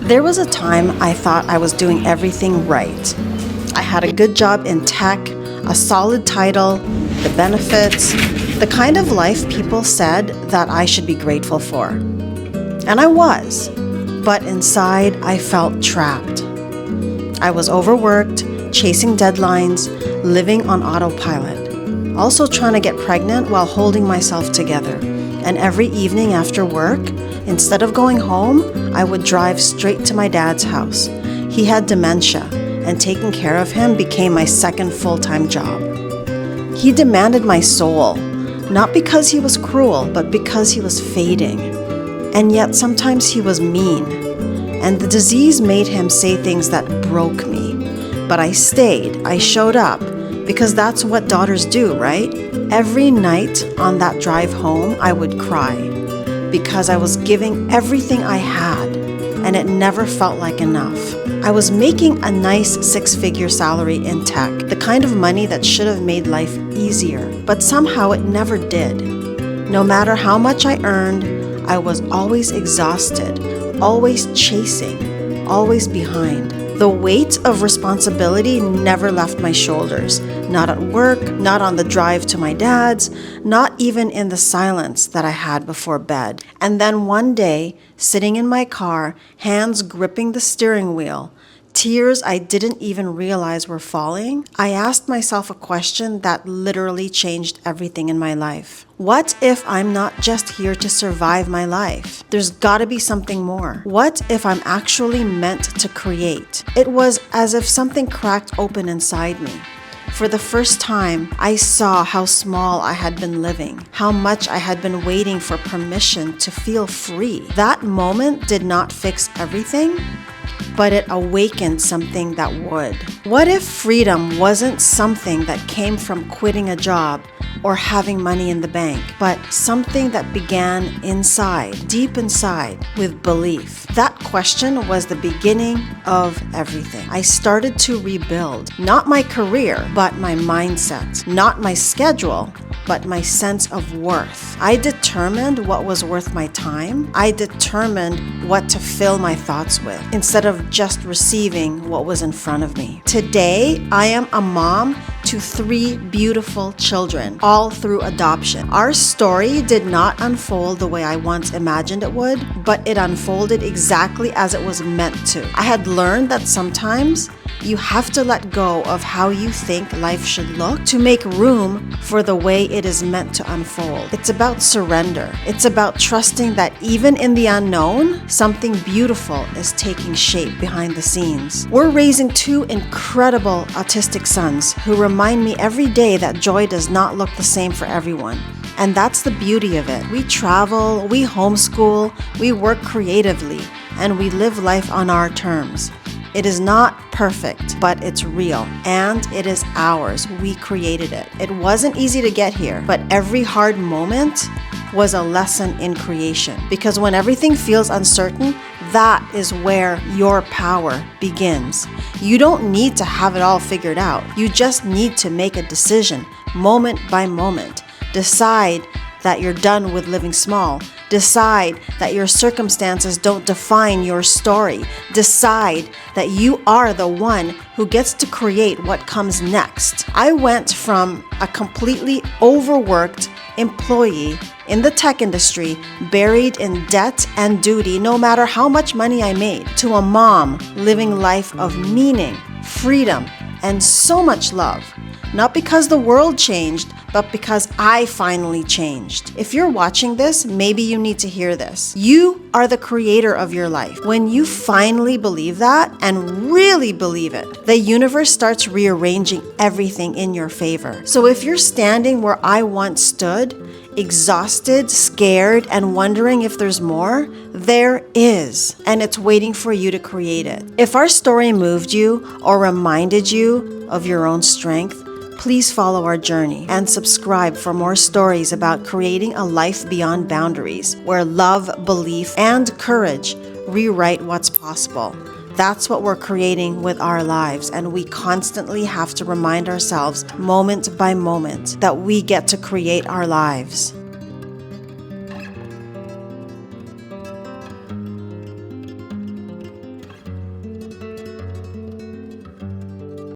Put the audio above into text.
There was a time I thought I was doing everything right. I had a good job in tech, a solid title, the benefits, the kind of life people said that I should be grateful for. And I was, but inside I felt trapped. I was overworked, chasing deadlines, living on autopilot, also trying to get pregnant while holding myself together. And every evening after work, instead of going home, I would drive straight to my dad's house. He had dementia, and taking care of him became my second full-time job. He demanded my soul, not because he was cruel, but because he was fading. And yet sometimes he was mean. And the disease made him say things that broke me. But I stayed, I showed up, because that's what daughters do, right? Every night on that drive home, I would cry, because I was giving everything I had, and it never felt like enough. I was making a nice 6-figure salary in tech, the kind of money that should have made life easier, but somehow it never did. No matter how much I earned, I was always exhausted, always chasing, always behind. The weight of responsibility never left my shoulders, not at work, not on the drive to my dad's, not even in the silence that I had before bed. And then one day, sitting in my car, hands gripping the steering wheel, tears I didn't even realize were falling, I asked myself a question that literally changed everything in my life. What if I'm not just here to survive my life? There's gotta be something more. What if I'm actually meant to create? It was as if something cracked open inside me. For the first time, I saw how small I had been living, how much I had been waiting for permission to feel free. That moment did not fix everything, but it awakened something that would. What if freedom wasn't something that came from quitting a job or having money in the bank, but something that began inside, deep inside, with belief? That question was the beginning of everything. I started to rebuild, not my career, but my mindset, not my schedule, but my sense of worth. I determined what was worth my time. I determined what to fill my thoughts with, instead of just receiving what was in front of me. Today, I am a mom to 3 beautiful children, all through adoption. Our story did not unfold the way I once imagined it would, but it unfolded exactly as it was meant to. I had learned that sometimes you have to let go of how you think life should look to make room for the way it is meant to unfold. It's about surrender. It's about trusting that even in the unknown, something beautiful is taking shape behind the scenes. We're raising 2 incredible autistic sons who remind me every day that joy does not look the same for everyone. And that's the beauty of it. We travel, we homeschool, we work creatively, and we live life on our terms. It is not perfect, but it's real, and it is ours. We created it. It wasn't easy to get here, but every hard moment was a lesson in creation. Because when everything feels uncertain, that is where your power begins. You don't need to have it all figured out. You just need to make a decision, moment by moment. Decide that you're done with living small. Decide that your circumstances don't define your story. Decide that you are the one who gets to create what comes next. I went from a completely overworked employee in the tech industry, buried in debt and duty no matter how much money I made, to a mom living life of meaning, freedom, and so much love. Not because the world changed, but because I finally changed. If you're watching this, maybe you need to hear this. You are the creator of your life. When you finally believe that, and really believe it, the universe starts rearranging everything in your favor. So if you're standing where I once stood, exhausted, scared, and wondering if there's more, there is, and it's waiting for you to create it. If our story moved you or reminded you of your own strength, please follow our journey and subscribe for more stories about creating a life beyond boundaries, where love, belief, and courage rewrite what's possible. That's what we're creating with our lives, and we constantly have to remind ourselves, moment by moment, that we get to create our lives.